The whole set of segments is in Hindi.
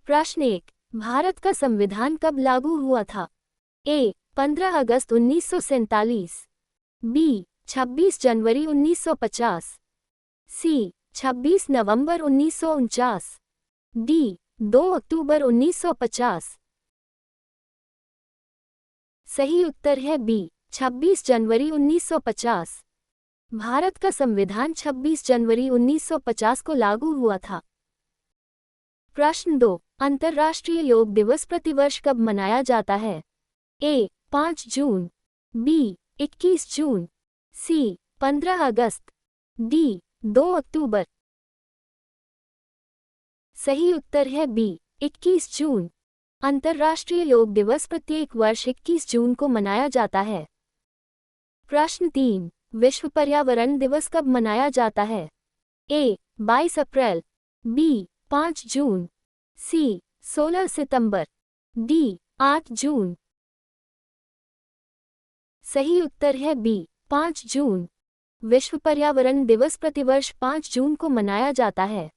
प्रश्न 1। भारत का संविधान कब लागू हुआ था? ए. 15 अगस्त 1947, बी. 26 जनवरी 1950, सी. 26 नवंबर 1949, डी. 2 अक्टूबर 1950। सही उत्तर है बी. 26 जनवरी 1950। भारत का संविधान 26 जनवरी 1950 को लागू हुआ था। प्रश्न 2। अंतर्राष्ट्रीय योग दिवस प्रतिवर्ष कब मनाया जाता है? ए. 5 जून, बी. 21 जून, सी. 15 अगस्त, डी. 2 अक्टूबर। सही उत्तर है बी. 21 जून। अंतर्राष्ट्रीय योग दिवस प्रत्येक वर्ष 21 जून को मनाया जाता है। प्रश्न 3। विश्व पर्यावरण दिवस कब मनाया जाता है? ए. 22 अप्रैल, बी. 5 जून, सी. 16 सितंबर, डी. 8 जून। सही उत्तर है बी. 5 जून। विश्व पर्यावरण दिवस प्रतिवर्ष 5 जून को मनाया जाता है।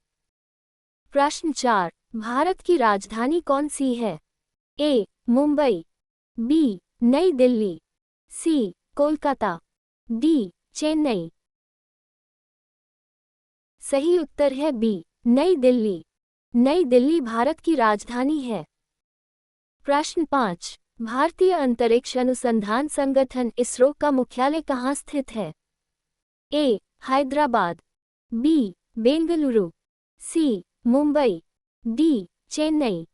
प्रश्न 4। भारत की राजधानी कौन सी है? ए. मुंबई, बी. नई दिल्ली, सी. कोलकाता, डी. चेन्नई। सही उत्तर है बी. नई दिल्ली। नई दिल्ली भारत की राजधानी है। प्रश्न 5। भारतीय अंतरिक्ष अनुसंधान संगठन इसरो का मुख्यालय कहाँ स्थित है? ए. हैदराबाद, बी. बेंगलुरु, सी. मुंबई, डी. चेन्नई।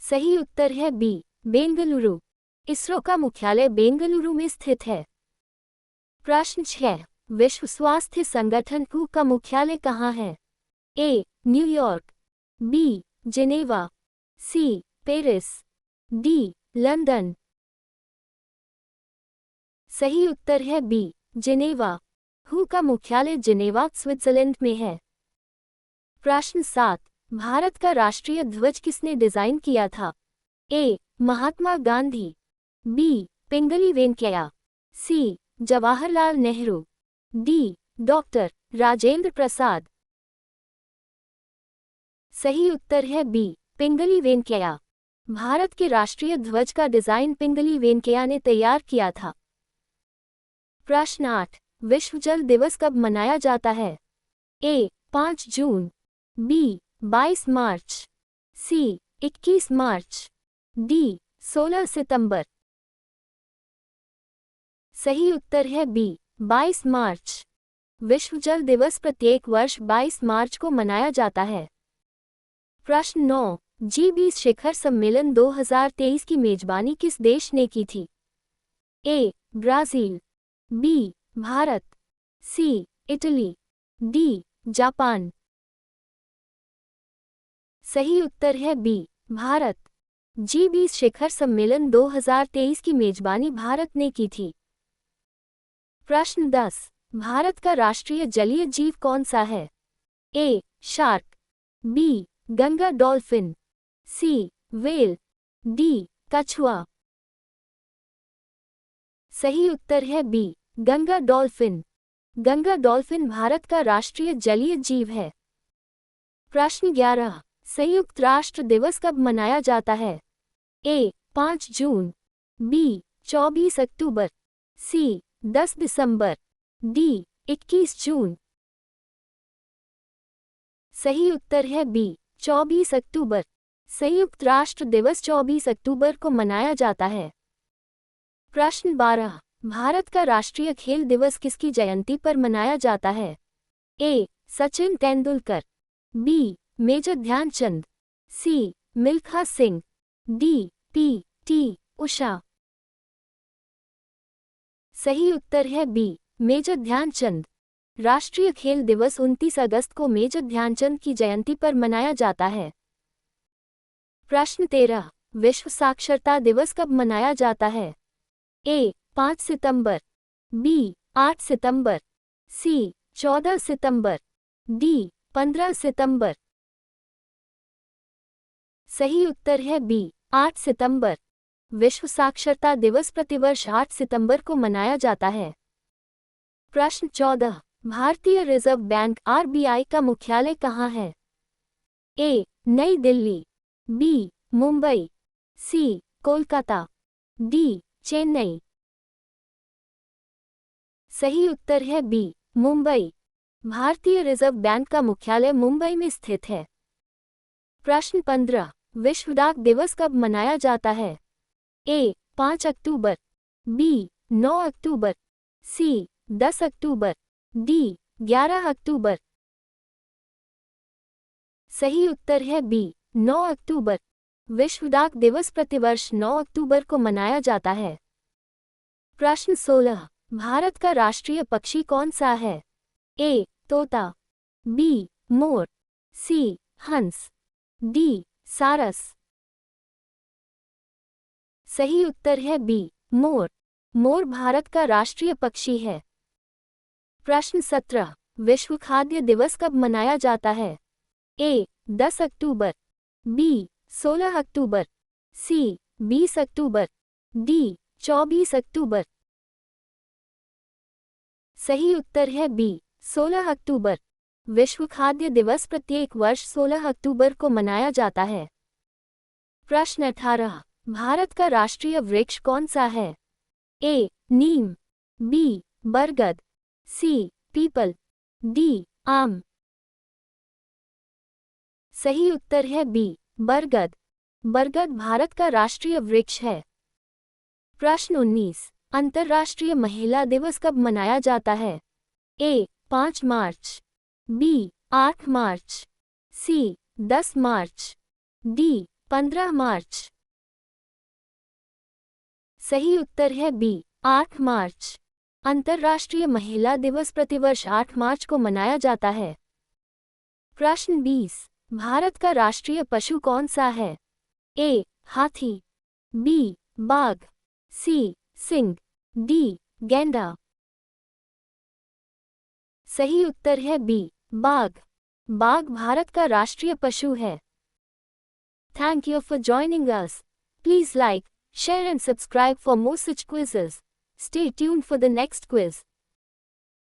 सही उत्तर है बी. बेंगलुरु। इसरो का मुख्यालय बेंगलुरु में स्थित है। प्रश्न 6। विश्व स्वास्थ्य संगठन WHO का मुख्यालय कहाँ है? A. New York, B. Geneva, C. Paris, D. London. सही उत्तर है बी. जिनेवा। WHO का मुख्यालय जिनेवा, स्विट्जरलैंड में है। प्रश्न 7। भारत का राष्ट्रीय ध्वज किसने डिजाइन किया था? ए. महात्मा गांधी, बी. पिंगली वेंकैया, सी. जवाहरलाल नेहरू, डी. डॉक्टर राजेंद्र प्रसाद। सही उत्तर है बी. पिंगली वेंकैया। भारत के राष्ट्रीय ध्वज का डिजाइन पिंगली वेंकैया ने तैयार किया था। प्रश्न 8। विश्व जल दिवस कब मनाया जाता है? ए. 5 जून, बी. 22 मार्च, सी. 21 मार्च, डी. 16 सितंबर। सही उत्तर है बी. 22 मार्च। विश्व जल दिवस प्रत्येक वर्ष 22 मार्च को मनाया जाता है। प्रश्न 9। G20 शिखर सम्मेलन 2023 की मेजबानी किस देश ने की थी? A. Brazil, B. Bharat, C. Italy, D. Japan. सही उत्तर है बी. भारत। G20 शिखर सम्मेलन 2023 की मेजबानी भारत ने की थी। प्रश्न 10। भारत का राष्ट्रीय जलीय जीव कौन सा है? A. Shark, B. Ganga dolphin, C. Whale, D. कछुआ। सही उत्तर है B. Ganga dolphin. Ganga dolphin Bharat का राष्ट्रीय जलीय जीव है। प्रश्न 11। संयुक्त राष्ट्र दिवस कब मनाया जाता है? ए. 5 जून, बी. 24 अक्टूबर, सी. 10 दिसंबर, डी. 21 जून। सही उत्तर है बी. 24 अक्टूबर। संयुक्त राष्ट्र दिवस 24 अक्टूबर को मनाया जाता है। प्रश्न 12। भारत का राष्ट्रीय खेल दिवस किसकी जयंती पर मनाया जाता है? A. Sachin Tendulkar, B. Major Dhyanchand, C. Milkha Singh, D. P. T. Usha. सही उत्तर है बी. मेजर ध्यानचंद। राष्ट्रीय खेल दिवस 29 अगस्त को मेजर ध्यानचंद की जयंती पर मनाया जाता है। प्रश्न 13। विश्व साक्षरता दिवस कब मनाया जाता है? ए. 5 सितंबर, बी. 8 सितंबर, सी. 14 सितंबर, डी. 15 सितंबर। सही उत्तर है बी. 8 सितंबर। विश्व साक्षरता दिवस प्रतिवर्ष 8 सितंबर को मनाया जाता है। प्रश्न 14। भारतीय रिजर्व बैंक RBI का मुख्यालय कहाँ है? ए. नई दिल्ली, बी. मुंबई, सी. कोलकाता, डी. चेन्नई। सही उत्तर है बी. मुंबई। भारतीय रिजर्व बैंक का मुख्यालय मुंबई में स्थित है। प्रश्न 15. विश्व डाक दिवस कब मनाया जाता है? ए. 5 अक्टूबर, बी. 9 अक्टूबर, सी. 10 अक्टूबर, डी. 11 अक्टूबर। सही उत्तर है बी. 9 अक्टूबर। विश्व डाक दिवस प्रतिवर्ष 9 अक्टूबर को मनाया जाता है। प्रश्न 16. भारत का राष्ट्रीय पक्षी कौन सा है? ए. तोता, बी. मोर, सी. हंस, डी. सारस। सही उत्तर है बी. मोर। मोर भारत का राष्ट्रीय पक्षी है। प्रश्न 17. विश्व खाद्य दिवस कब मनाया जाता है? ए. 10 अक्टूबर, बी. 16 अक्टूबर, सी. 20 अक्टूबर, डी. 24 अक्टूबर। सही उत्तर है बी. 16 अक्टूबर। विश्व खाद्य दिवस प्रत्येक वर्ष 16 अक्टूबर को मनाया जाता है। प्रश्न 18. भारत का राष्ट्रीय वृक्ष कौन सा है? ए. नीम, बी. बरगद, सी. People, D. आम। सही उत्तर है बी. बरगद। बरगद भारत का राष्ट्रीय वृक्ष है। प्रश्न 19. अंतर्राष्ट्रीय महिला दिवस कब मनाया जाता है? ए. 5 मार्च, बी. 8 मार्च, सी. 10 मार्च, डी. 15 मार्च। सही उत्तर है बी. 8 मार्च। अंतर्राष्ट्रीय महिला दिवस प्रतिवर्ष 8 मार्च को मनाया जाता है। प्रश्न 20. भारत का राष्ट्रीय पशु कौन सा है? ए. हाथी, बी. बाघ, सी. सिंह, डी. गैंडा। सही उत्तर है बी. बाघ। बाघ भारत का राष्ट्रीय पशु है। Thank you for joining us. Please like, share and subscribe for more such quizzes. Stay tuned for the next quiz.